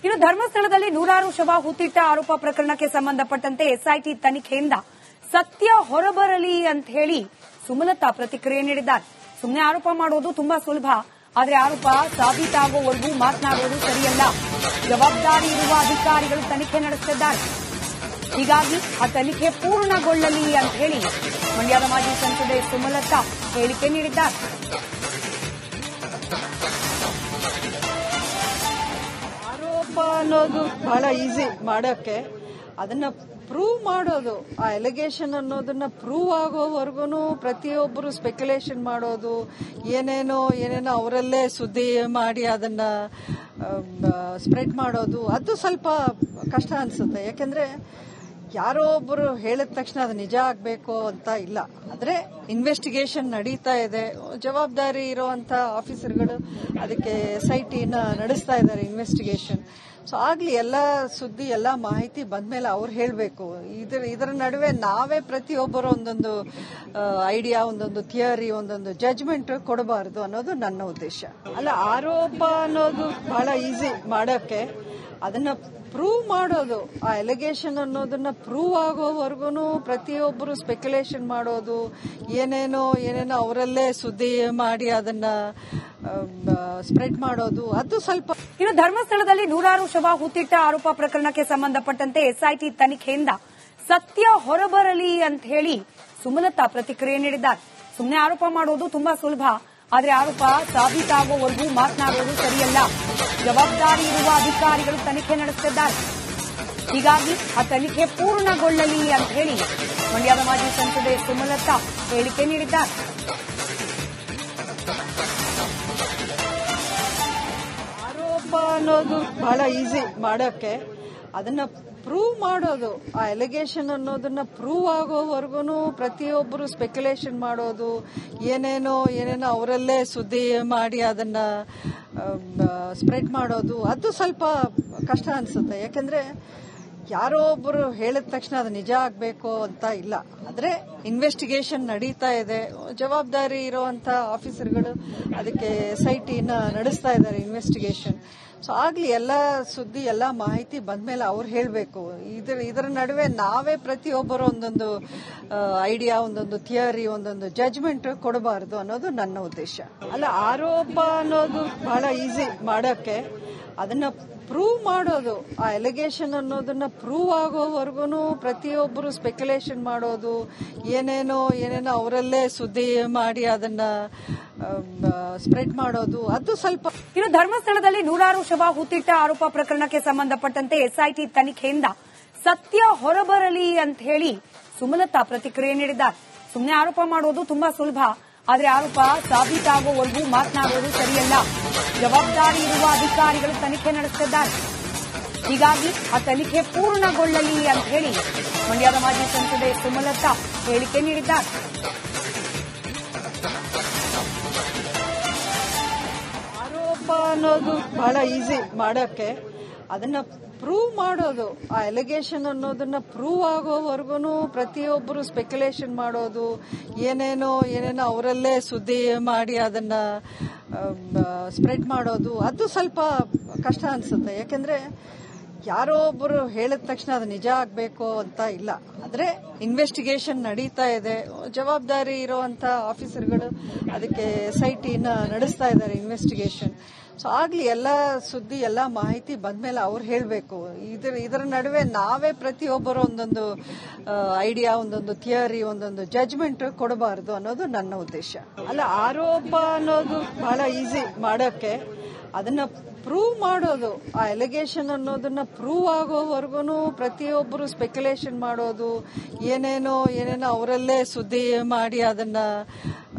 ಇನ್ನು ಧರ್ಮಸ್ಥಳದಲ್ಲಿ ನೂರಾರು ಶವ ಹೂತಿಟ್ಟ ಆರೋಪ ಪ್ರಕರಣಕ್ಕೆ ಸಂಬಂಧಪಟ್ಟಂತೆ ಎಸ್ಐಟಿ ತನಿಖೆಯಿಂದ ಸತ್ಯ ಹೊರಬರಲಿ ಅಂತ ಹೇಳಿ ಸುಮಲತಾ ಪ್ರತಿಕ್ರಿಯೆ ನೀಡಿದ್ದಾರೆ. ಸುಮ್ಮನೆ ಆರೋಪ ಮಾಡೋದು ತುಂಬಾ ಸುಲಭ, ಆದರೆ ಆರೋಪ ಸಾಬೀತಾಗುವವರೆಗೂ ಮಾತನಾಡುವುದು ಸರಿಯಲ್ಲ. ಜವಾಬ್ದಾರಿ ಇರುವ ಅಧಿಕಾರಿಗಳು ತನಿಖೆ ನಡೆಸುತ್ತಿದ್ದಾರೆ. ಹೀಗಾಗಿ ಆ ತನಿಖೆ ಪೂರ್ಣಗೊಳ್ಳಲಿ ಅಂತ ಹೇಳಿ ಮಂಡ್ಯದ ಮಾಜಿ ಸಂಸದೆ ಸುಮಲತಾ ಹೇಳಿಕೆ ನೀಡಿದ್ದಾರೆ. ಆರೋಪ ಅನ್ನೋದು ಬಹಳ ಈಸಿ ಮಾಡೋಕೆ, ಅದನ್ನ ಪ್ರೂವ್ ಮಾಡೋದು, ಆ ಎಲಿಗೇಷನ್ ಅನ್ನೋದನ್ನ ಪ್ರೂವ್ ಆಗೋವರೆಗೂ ಪ್ರತಿಯೊಬ್ಬರು ಸ್ಪೆಕ್ಯುಲೇಷನ್ ಮಾಡೋದು, ಏನೇನೋ ಅವರಲ್ಲೇ ಸುದ್ದಿ ಮಾಡಿ ಅದನ್ನ ಸ್ಪ್ರೆಡ್ ಮಾಡೋದು, ಅದು ಸ್ವಲ್ಪ ಕಷ್ಟ ಅನ್ಸುತ್ತೆ. ಯಾಕೆಂದ್ರೆ ಯಾರೋ ಒಬ್ಬರು ಹೇಳಿದ ತಕ್ಷಣ ಅದು ನಿಜ ಆಗಬೇಕು ಅಂತ ಇಲ್ಲ. ಆದ್ರೆ ಇನ್ವೆಸ್ಟಿಗೇಷನ್ ನಡೀತಾ ಇದೆ, ಜವಾಬ್ದಾರಿ ಇರುವಂತ ಆಫೀಸರ್ಗಳು ಅದಕ್ಕೆ SIT ನಡೆಸ್ತಾ ಇದ್ದಾರೆ ಇನ್ವೆಸ್ಟಿಗೇಷನ್. ಸೊ ಆಗ್ಲಿ ಎಲ್ಲ ಸುದ್ದಿ ಎಲ್ಲ ಮಾಹಿತಿ ಬಂದ್ಮೇಲೆ ಅವ್ರು ಹೇಳಬೇಕು. ಇದರ ನಡುವೆ ನಾವೇ ಪ್ರತಿಯೊಬ್ಬರು ಒಂದೊಂದು ಐಡಿಯಾ, ಒಂದೊಂದು ಥಿಯರಿ, ಒಂದೊಂದು ಜಜ್ಮೆಂಟ್ ಕೊಡಬಾರದು ಅನ್ನೋದು ನನ್ನ ಉದ್ದೇಶ. ಅಲ್ಲ, ಆರೋಪ ಅನ್ನೋದು ಬಹಳ ಈಸಿ ಮಾಡೋಕೆ, ಅದನ್ನ ಪ್ರೂವ್ ಮಾಡೋದು, ಆ ಎಲಿಗೇಷನ್ ಅನ್ನೋದನ್ನ ಪ್ರೂವ್ ಆಗೋವರೆಗೂ ಪ್ರತಿಯೊಬ್ಬರು ಸ್ಪೆಕ್ಯುಲೇಷನ್ ಮಾಡೋದು, ಏನೇನೋ ಅವರಲ್ಲೇ ಸುದ್ದಿ ಮಾಡಿ ಅದನ್ನ ಸ್ಪ್ರೆಡ್ ಮಾಡೋದು, ಅದು ಸ್ವಲ್ಪ. ಇನ್ನು ಧರ್ಮಸ್ಥಳದಲ್ಲಿ ನೂರಾರು ಶವ ಹೂತಿಟ್ಟ ಆರೋಪ ಪ್ರಕರಣಕ್ಕೆ ಸಂಬಂಧಪಟ್ಟಂತೆ ಎಸ್ಐಟಿ ತನಿಖೆಯಿಂದ ಸತ್ಯ ಹೊರಬರಲಿ ಅಂತ ಹೇಳಿ ಸುಮಲತಾ ಪ್ರತಿಕ್ರಿಯೆ ನೀಡಿದ್ದಾರೆ. ಸುಮ್ಮನೆ ಆರೋಪ ಮಾಡೋದು ತುಂಬಾ ಸುಲಭ, ಆದರೆ ಆರೋಪ ಸಾಬೀತಾಗುವವರೆಗೂ ಮಾತನಾಡುವುದು ಸರಿಯಲ್ಲ. ಜವಾಬ್ದಾರಿ ಇರುವ ಅಧಿಕಾರಿಗಳು ತನಿಖೆ ನಡೆಸುತ್ತಿದ್ದಾರೆ. ಹೀಗಾಗಿ ಆ ತನಿಖೆ ಪೂರ್ಣಗೊಳ್ಳಲಿ ಅಂತ ಹೇಳಿ ಮಂಡ್ಯದ ಮಾಜಿ ಸಂಸದೆ ಸುಮಲತಾ ಹೇಳಿಕೆ ನೀಡಿದ್ದಾರೆ. ಆರೋಪ ಅನ್ನೋದು ಬಹಳ ಈಸಿ ಮಾಡೋಕೆ, ಅದನ್ನ ಪ್ರೂವ್ ಮಾಡೋದು, ಆ ಎಲಿಗೇಷನ್ ಅನ್ನೋದನ್ನ ಪ್ರೂವ್ ಆಗೋವರೆಗೂ ಪ್ರತಿಯೊಬ್ಬರು ಸ್ಪೆಕ್ಯುಲೇಷನ್ ಮಾಡೋದು, ಏನೇನೋ ಅವರಲ್ಲೇ ಸುದ್ದಿ ಮಾಡಿ ಅದನ್ನ ಸ್ಪ್ರೆಡ್ ಮಾಡೋದು, ಅದು ಸ್ವಲ್ಪ ಕಷ್ಟ ಅನ್ಸುತ್ತೆ. ಯಾಕೆಂದ್ರೆ ಯಾರೋ ಒಬ್ಬರು ಹೇಳಿದ ತಕ್ಷಣ ಅದು ನಿಜ ಆಗಬೇಕು ಅಂತ ಇಲ್ಲ. ಆದ್ರೆ ಇನ್ವೆಸ್ಟಿಗೇಷನ್ ನಡೀತಾ ಇದೆ, ಜವಾಬ್ದಾರಿ ಇರುವಂತ ಆಫೀಸರ್ಗಳು ಅದಕ್ಕೆ SIT ನಡೆಸ್ತಾ ಇದ್ದಾರೆ ಇನ್ವೆಸ್ಟಿಗೇಷನ್. ಸೊ ಆಗ್ಲಿ ಎಲ್ಲ ಸುದ್ದಿ ಎಲ್ಲ ಮಾಹಿತಿ ಬಂದ್ಮೇಲೆ ಅವ್ರು ಹೇಳಬೇಕು. ಇದರ ನಡುವೆ ನಾವೇ ಪ್ರತಿಯೊಬ್ಬರು ಒಂದೊಂದು ಐಡಿಯಾ, ಒಂದೊಂದು ಥಿಯರಿ, ಒಂದೊಂದು ಜಜ್ಮೆಂಟ್ ಕೊಡಬಾರದು ಅನ್ನೋದು ನನ್ನ ಉದ್ದೇಶ. ಅಲ್ಲ, ಆರೋಪ ಅನ್ನೋದು ಬಹಳ ಈಸಿ ಮಾಡೋಕೆ, ಅದನ್ನ ಪ್ರೂವ್ ಮಾಡೋದು, ಆ ಎಲಿಗೇಷನ್ ಅನ್ನೋದನ್ನ ಪ್ರೂವ್ ಆಗೋವರೆಗೂ ಪ್ರತಿಯೊಬ್ಬರು ಸ್ಪೆಕ್ಯುಲೇಷನ್ ಮಾಡೋದು, ಏನೇನೋ ಅವರಲ್ಲೇ ಸುದ್ದಿ ಮಾಡಿ ಅದನ್ನ ಸ್ಪ್ರೆಡ್ ಮಾಡೋದು, ಅದು ಸ್ವಲ್ಪ. ಇನ್ನು ಧರ್ಮಸ್ಥಳದಲ್ಲಿ ನೂರಾರು ಶವ ಹೂತಿಟ್ಟ ಆರೋಪ ಪ್ರಕರಣಕ್ಕೆ ಸಂಬಂಧಪಟ್ಟಂತೆ ಎಸ್ಐಟಿ ತನಿಖೆಯಿಂದ ಸತ್ಯ ಹೊರಬರಲಿ ಅಂತ ಹೇಳಿ ಸುಮಲತಾ ಪ್ರತಿಕ್ರಿಯೆ ನೀಡಿದ್ದಾರೆ. ಸುಮ್ಮನೆ ಆರೋಪ ಮಾಡೋದು ತುಂಬಾ ಸುಲಭ, ಆದರೆ ಆರೋಪ ಸಾಬೀತಾಗುವವರೆಗೂ ಮಾತನಾಡುವುದು ಸರಿಯಲ್ಲ. ಜವಾಬ್ದಾರಿ ಇರುವ ಅಧಿಕಾರಿಗಳು ತನಿಖೆ ನಡೆಸುತ್ತಿದ್ದಾರೆ. ಹೀಗಾಗಿ ಆ ತನಿಖೆ ಪೂರ್ಣಗೊಳ್ಳಲಿ ಅಂತ ಹೇಳಿ ಮಂಡ್ಯದ ಮಾಜಿ ಸಂಸದೆ ಸುಮಲತಾ ಹೇಳಿಕೆ ನೀಡಿದ್ದಾರೆ. ಆರೋಪ ಅನ್ನೋದು ಬಹಳ ಈಸಿ ಮಾಡೋಕೆ, ಅದನ್ನ ಪ್ರೂವ್ ಮಾಡೋದು, ಆ ಎಲಿಗೇಷನ್ ಅನ್ನೋದನ್ನ ಪ್ರೂವ್ ಆಗೋವರೆಗೂ ಪ್ರತಿಯೊಬ್ಬರು ಸ್ಪೆಕ್ಯುಲೇಷನ್ ಮಾಡೋದು, ಏನೇನೋ ಅವರಲ್ಲೇ ಸುದ್ದಿ ಮಾಡಿ ಅದನ್ನ ಸ್ಪ್ರೆಡ್ ಮಾಡೋದು, ಅದು ಸ್ವಲ್ಪ ಕಷ್ಟ ಅನ್ಸುತ್ತೆ. ಯಾಕೆಂದ್ರೆ ಯಾರೋ ಒಬ್ಬರು ಹೇಳಿದ ತಕ್ಷಣ ಅದು ನಿಜ ಆಗಬೇಕು ಅಂತ ಇಲ್ಲ. ಆದ್ರೆ ಇನ್ವೆಸ್ಟಿಗೇಷನ್ ನಡೀತಾ ಇದೆ, ಜವಾಬ್ದಾರಿ ಇರುವಂತ ಆಫೀಸರ್ಗಳು ಅದಕ್ಕೆ SIT ನಡೆಸ್ತಾ ಇದ್ದಾರೆ ಇನ್ವೆಸ್ಟಿಗೇಷನ್. ಸೊ ಆಗ್ಲಿ ಎಲ್ಲ ಸುದ್ದಿ ಎಲ್ಲ ಮಾಹಿತಿ ಬಂದ್ಮೇಲೆ ಅವ್ರು ಹೇಳಬೇಕು. ಇದರ ನಡುವೆ ನಾವೇ ಪ್ರತಿಯೊಬ್ಬರು ಒಂದೊಂದು ಐಡಿಯಾ, ಒಂದೊಂದು ಥಿಯರಿ, ಒಂದೊಂದು ಜಜ್ಮೆಂಟ್ ಕೊಡಬಾರದು ಅನ್ನೋದು ನನ್ನ ಉದ್ದೇಶ. ಅಲ್ಲ, ಆರೋಪ ಅನ್ನೋದು ಬಹಳ ಈಸಿ ಮಾಡೋಕೆ, ಅದನ್ನ ಪ್ರೂವ್ ಮಾಡೋದು, ಆ ಎಲಿಗೇಷನ್ ಅನ್ನೋದನ್ನ ಪ್ರೂವ್ ಆಗೋವರೆಗೂ ಪ್ರತಿಯೊಬ್ಬರು ಸ್ಪೆಕ್ಯುಲೇಷನ್ ಮಾಡೋದು, ಏನೇನೋ ಅವರಲ್ಲೇ ಸುದ್ದಿ ಮಾಡಿ ಅದನ್ನ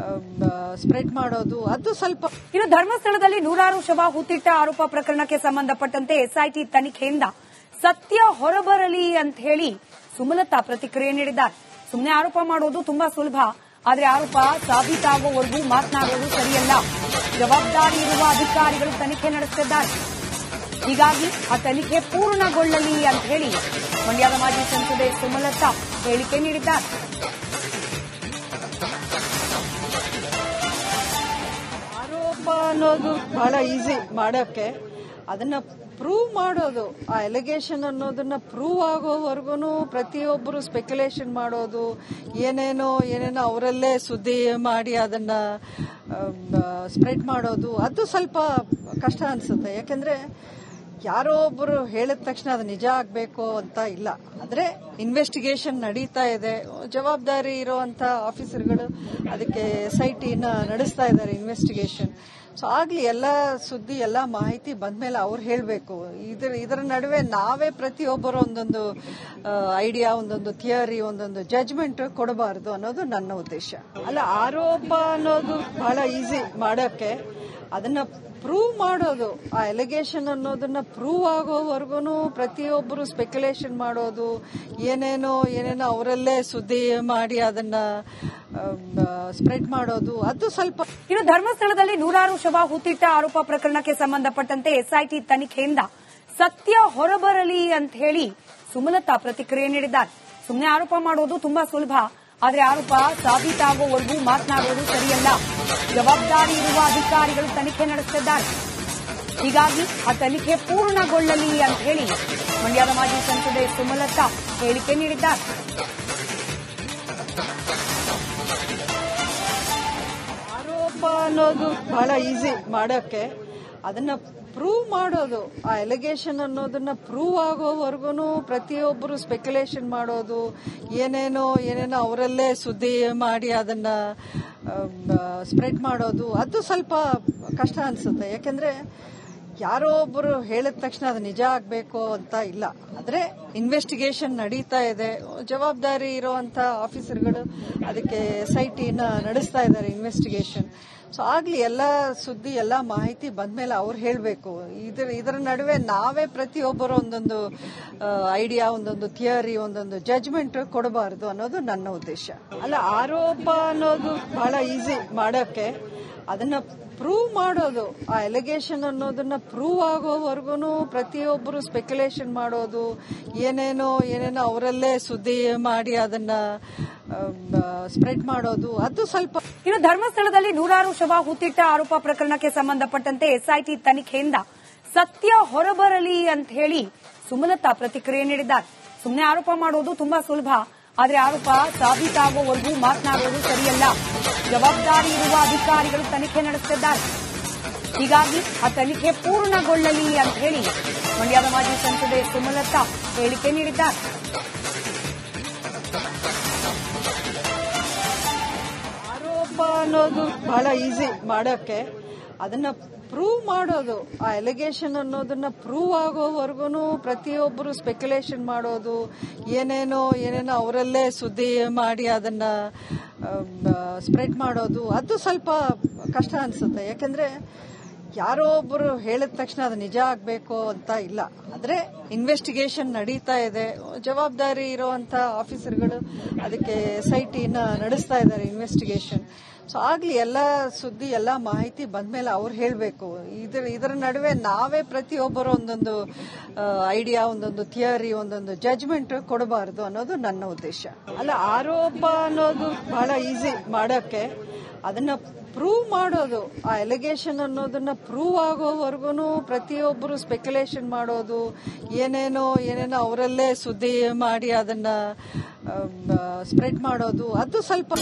ಸ್ಪ್ರೆಡ್ ಮಾಡೋದು, ಅದು ಸ್ವಲ್ಪ. ಇನ್ನು ಧರ್ಮಸ್ಥಳದಲ್ಲಿ ನೂರಾರು ಶವ ಹೂತಿಟ್ಟ ಆರೋಪ ಪ್ರಕರಣಕ್ಕೆ ಸಂಬಂಧಪಟ್ಟಂತೆ ಎಸ್ಐಟಿ ತನಿಖೆಯಿಂದ ಸತ್ಯ ಹೊರಬರಲಿ ಅಂತ ಹೇಳಿ ಸುಮಲತಾ ಪ್ರತಿಕ್ರಿಯೆ ನೀಡಿದ್ದಾರೆ. ಸುಮ್ಮನೆ ಆರೋಪ ಮಾಡೋದು ತುಂಬಾ ಸುಲಭ, ಆದರೆ ಆರೋಪ ಸಾಬೀತಾಗುವವರೆಗೂ ಮಾತನಾಡುವುದು ಸರಿಯಲ್ಲ. ಜವಾಬ್ದಾರಿ ಇರುವ ಅಧಿಕಾರಿಗಳು ತನಿಖೆ ನಡೆಸುತ್ತಿದ್ದಾರೆ. ಹೀಗಾಗಿ ಆ ತನಿಖೆ ಪೂರ್ಣಗೊಳ್ಳಲಿ ಅಂತ ಹೇಳಿ ಮಂಡ್ಯದ ಮಾಜಿ ಸಂಸದೆ ಸುಮಲತಾ ಹೇಳಿಕೆ ನೀಡಿದ್ದಾರೆ. ಆರೋಪ ಅನ್ನೋದು ಬಹಳ ಈಸಿ ಮಾಡೋಕೆ, ಅದನ್ನ ಪ್ರೂವ್ ಮಾಡೋದು, ಆ ಎಲಿಗೇಷನ್ ಅನ್ನೋದನ್ನ ಪ್ರೂವ್ ಆಗೋವರೆಗೂ ಪ್ರತಿಯೊಬ್ಬರು ಸ್ಪೆಕ್ಯುಲೇಷನ್ ಮಾಡೋದು, ಏನೇನೋ ಅವರಲ್ಲೇ ಸುದ್ದಿ ಮಾಡಿ ಅದನ್ನ ಸ್ಪ್ರೆಡ್ ಮಾಡೋದು, ಅದು ಸ್ವಲ್ಪ ಕಷ್ಟ ಅನ್ಸುತ್ತೆ. ಯಾಕಂದ್ರೆ ಯಾರೋ ಒಬ್ಬರು ಹೇಳಿದ ತಕ್ಷಣ ಅದು ನಿಜ ಆಗ್ಬೇಕು ಅಂತ ಇಲ್ಲ. ಆದ್ರೆ ಇನ್ವೆಸ್ಟಿಗೇಷನ್ ನಡೀತಾ ಇದೆ, ಜವಾಬ್ದಾರಿ ಇರುವಂತ ಆಫೀಸರ್ಗಳು ಅದಕ್ಕೆ SIT ನಡೆಸ್ತಾ ಇದ್ದಾರೆ ಇನ್ವೆಸ್ಟಿಗೇಷನ್. ಸೊ ಆಗ್ಲಿ ಎಲ್ಲ ಸುದ್ದಿ ಎಲ್ಲ ಮಾಹಿತಿ ಬಂದ್ಮೇಲೆ ಅವ್ರು ಹೇಳ್ಬೇಕು. ಇದರ ನಡುವೆ ನಾವೇ ಪ್ರತಿಯೊಬ್ಬರು ಒಂದೊಂದು ಐಡಿಯಾ, ಒಂದೊಂದು ಥಿಯರಿ, ಒಂದೊಂದು ಜಡ್ಜ್ಮೆಂಟ್ ಕೊಡಬಾರದು ಅನ್ನೋದು ನನ್ನ ಉದ್ದೇಶ. ಅಲ್ಲ, ಆರೋಪ ಅನ್ನೋದು ಬಹಳ ಈಸಿ ಮಾಡೋಕೆ. ಅದನ್ನ ಪ್ರೂವ್ ಮಾಡೋದು, ಆ ಎಲಿಗೇಷನ್ ಅನ್ನೋದನ್ನ ಪ್ರೂವ್ ಆಗೋವರೆಗೂ ಪ್ರತಿಯೊಬ್ಬರು ಸ್ಪೆಕ್ಯುಲೇಷನ್ ಮಾಡೋದು, ಏನೇನೋ ಅವರಲ್ಲೇ ಸುದ್ದಿ ಮಾಡಿ ಅದನ್ನ ಸ್ಪ್ರೆಡ್ ಮಾಡೋದು, ಅದು ಸ್ವಲ್ಪ. ಇನ್ನು ಧರ್ಮಸ್ಥಳದಲ್ಲಿ ನೂರಾರು ಶವ ಹೂತಿಟ್ಟ ಆರೋಪ ಪ್ರಕರಣಕ್ಕೆ ಸಂಬಂಧಪಟ್ಟಂತೆ SIT ತನಿಖೆಯಿಂದ ಸತ್ಯ ಹೊರಬರಲಿ ಅಂತ ಹೇಳಿ ಸುಮಲತಾ ಪ್ರತಿಕ್ರಿಯೆ ನೀಡಿದ್ದಾರೆ. ಸುಮ್ಮನೆ ಆರೋಪ ಮಾಡೋದು ತುಂಬಾ ಸುಲಭ, ಆದರೆ ಆರೋಪ ಸಾಬೀತಾಗುವವರೆಗೂ ಮಾತನಾಡುವುದು ಸರಿಯಲ್ಲ. ಜವಾಬ್ದಾರಿ ಇರುವ ಅಧಿಕಾರಿಗಳು ತನಿಖೆ ನಡೆಸುತ್ತಿದ್ದಾರೆ. ಹೀಗಾಗಿ ಆ ತನಿಖೆ ಪೂರ್ಣಗೊಳ್ಳಲಿ ಅಂತ ಹೇಳಿ ಮಂಡ್ಯದ ಮಾಜಿ ಸಂಸದೆ ಸುಮಲತಾ ಹೇಳಿಕೆ ನೀಡಿದ್ದಾರೆ. ಆರೋಪ ಅನ್ನೋದು ಬಹಳ ಈಸಿ ಮಾಡೋಕೆ. ಅದನ್ನ ಪ್ರೂವ್ ಮಾಡೋದು, ಆ ಎಲಿಗೇಷನ್ ಅನ್ನೋದನ್ನ ಪ್ರೂವ್ ಆಗೋವರೆಗೂ ಪ್ರತಿಯೊಬ್ಬರು ಸ್ಪೆಕ್ಯುಲೇಷನ್ ಮಾಡೋದು, ಏನೇನೋ ಅವರಲ್ಲೇ ಸುದ್ದಿ ಮಾಡಿ ಅದನ್ನ ಸ್ಪ್ರೆಡ್ ಮಾಡೋದು, ಅದು ಸ್ವಲ್ಪ ಕಷ್ಟ ಅನ್ಸುತ್ತೆ. ಯಾಕಂದ್ರೆ ಯಾರೋ ಒಬ್ಬರು ಹೇಳಿದ ತಕ್ಷಣ ಅದು ನಿಜ ಆಗ್ಬೇಕು ಅಂತ ಇಲ್ಲ. ಆದ್ರೆ ಇನ್ವೆಸ್ಟಿಗೇಷನ್ ನಡೀತಾ ಇದೆ, ಜವಾಬ್ದಾರಿ ಇರುವಂತ ಆಫೀಸರ್ಗಳು ಅದಕ್ಕೆ SIT ನಡೆಸ್ತಾ ಇದ್ದಾರೆ ಇನ್ವೆಸ್ಟಿಗೇಷನ್. ಸೊ ಆಗ್ಲಿ ಎಲ್ಲ ಸುದ್ದಿ ಎಲ್ಲ ಮಾಹಿತಿ ಬಂದ್ಮೇಲೆ ಅವ್ರು ಹೇಳ್ಬೇಕು. ಇದರ ನಡುವೆ ನಾವೇ ಪ್ರತಿಯೊಬ್ಬರು ಒಂದೊಂದು ಐಡಿಯಾ, ಒಂದೊಂದು ಥಿಯರಿ, ಒಂದೊಂದು ಜಡ್ಜ್ಮೆಂಟ್ ಕೊಡಬಾರದು ಅನ್ನೋದು ನನ್ನ ಉದ್ದೇಶ. ಅಲ್ಲ, ಆರೋಪ ಅನ್ನೋದು ಬಹಳ ಈಸಿ ಮಾಡೋಕೆ. ಅದನ್ನ ಪ್ರೂವ್ ಮಾಡೋದು, ಆ ಎಲಿಗೇಷನ್ ಅನ್ನೋದನ್ನ ಪ್ರೂವ್ ಆಗೋವರೆಗೂ ಪ್ರತಿಯೊಬ್ಬರು ಸ್ಪೆಕ್ಯುಲೇಷನ್ ಮಾಡೋದು, ಏನೇನೋ ಅವರಲ್ಲೇ ಸುದ್ದಿ ಮಾಡಿ ಅದನ್ನ ಸ್ಪ್ರೆಡ್ ಮಾಡೋದು, ಅದು ಸ್ವಲ್ಪ. ಇನ್ನು ಧರ್ಮಸ್ಥಳದಲ್ಲಿ ನೂರಾರು ಶವ ಹೂತಿಟ್ಟ ಆರೋಪ ಪ್ರಕರಣಕ್ಕೆ ಸಂಬಂಧಪಟ್ಟಂತೆ SIT ತನಿಖೆಯಿಂದ ಸತ್ಯ ಹೊರಬರಲಿ ಅಂತ ಹೇಳಿ ಸುಮಲತಾ ಪ್ರತಿಕ್ರಿಯೆ ನೀಡಿದ್ದಾರೆ. ಸುಮ್ಮನೆ ಆರೋಪ ಮಾಡೋದು ತುಂಬಾ ಸುಲಭ, ಆದರೆ ಆರೋಪ ಸಾಬೀತಾಗುವವರೆಗೂ ಮಾತನಾಡುವುದು ಸರಿಯಲ್ಲ. ಜವಾಬ್ದಾರಿ ಇರುವ ಅಧಿಕಾರಿಗಳು ತನಿಖೆ ನಡೆಸುತ್ತಿದ್ದಾರೆ. ಹೀಗಾಗಿ ಆ ತನಿಖೆ ಪೂರ್ಣಗೊಳ್ಳಲಿ ಅಂತ ಹೇಳಿ ಮಂಡ್ಯದ ಮಾಜಿ ಸಂಸದೆ ಸುಮಲತಾ ಹೇಳಿಕೆ ನೀಡಿದ್ದಾರೆ. ಆರೋಪ ಅನ್ನೋದು ಬಹಳ ಈಸಿ ಮಾಡೋಕೆ. ಅದನ್ನ ಪ್ರೂವ್ ಮಾಡೋದು, ಆ ಎಲಿಗೇಷನ್ ಅನ್ನೋದನ್ನ ಪ್ರೂವ್ ಆಗೋವರೆಗೂ ಪ್ರತಿಯೊಬ್ಬರು ಸ್ಪೆಕ್ಯುಲೇಷನ್ ಮಾಡೋದು, ಏನೇನೋ ಅವರಲ್ಲೇ ಸುದ್ದಿ ಮಾಡಿ ಅದನ್ನ ಸ್ಪ್ರೆಡ್ ಮಾಡೋದು, ಅದು ಸ್ವಲ್ಪ ಕಷ್ಟ ಅನ್ಸುತ್ತೆ. ಯಾಕಂದ್ರೆ ಯಾರೋ ಒಬ್ಬರು ಹೇಳಿದ ತಕ್ಷಣ ಅದು ನಿಜ ಆಗ್ಬೇಕು ಅಂತ ಇಲ್ಲ. ಆದ್ರೆ ಇನ್ವೆಸ್ಟಿಗೇಷನ್ ನಡೀತಾ ಇದೆ, ಜವಾಬ್ದಾರಿ ಇರುವಂತ ಆಫೀಸರ್ಗಳು ಅದಕ್ಕೆ SIT ನಡೆಸ್ತಾ ಇದ್ದಾರೆ ಇನ್ವೆಸ್ಟಿಗೇಷನ್. ಸೊ ಆಗ್ಲಿ ಎಲ್ಲ ಸುದ್ದಿ ಎಲ್ಲ ಮಾಹಿತಿ ಬಂದ್ಮೇಲೆ ಅವ್ರು ಹೇಳ್ಬೇಕು. ಇದರ ನಡುವೆ ನಾವೇ ಪ್ರತಿಯೊಬ್ಬರು ಒಂದೊಂದು ಐಡಿಯಾ, ಒಂದೊಂದು ಥಿಯರಿ, ಒಂದೊಂದು ಜಡ್ಜ್ಮೆಂಟ್ ಕೊಡಬಾರದು ಅನ್ನೋದು ನನ್ನ ಉದ್ದೇಶ. ಅಲ್ಲ, ಆರೋಪ ಅನ್ನೋದು ಬಹಳ ಈಸಿ ಮಾಡೋಕೆ. ಅದನ್ನ ಪ್ರೂವ್ ಮಾಡೋದು, ಆ ಎಲಿಗೇಷನ್ ಅನ್ನೋದನ್ನ ಪ್ರೂವ್ ಆಗೋವರೆಗೂ ಪ್ರತಿಯೊಬ್ಬರು ಸ್ಪೆಕ್ಯುಲೇಷನ್ ಮಾಡೋದು, ಏನೇನೋ ಅವರಲ್ಲೇ ಸುದ್ದಿ ಮಾಡಿ ಅದನ್ನ ಸ್ಪ್ರೆಡ್ ಮಾಡೋದು, ಅದು ಸ್ವಲ್ಪ.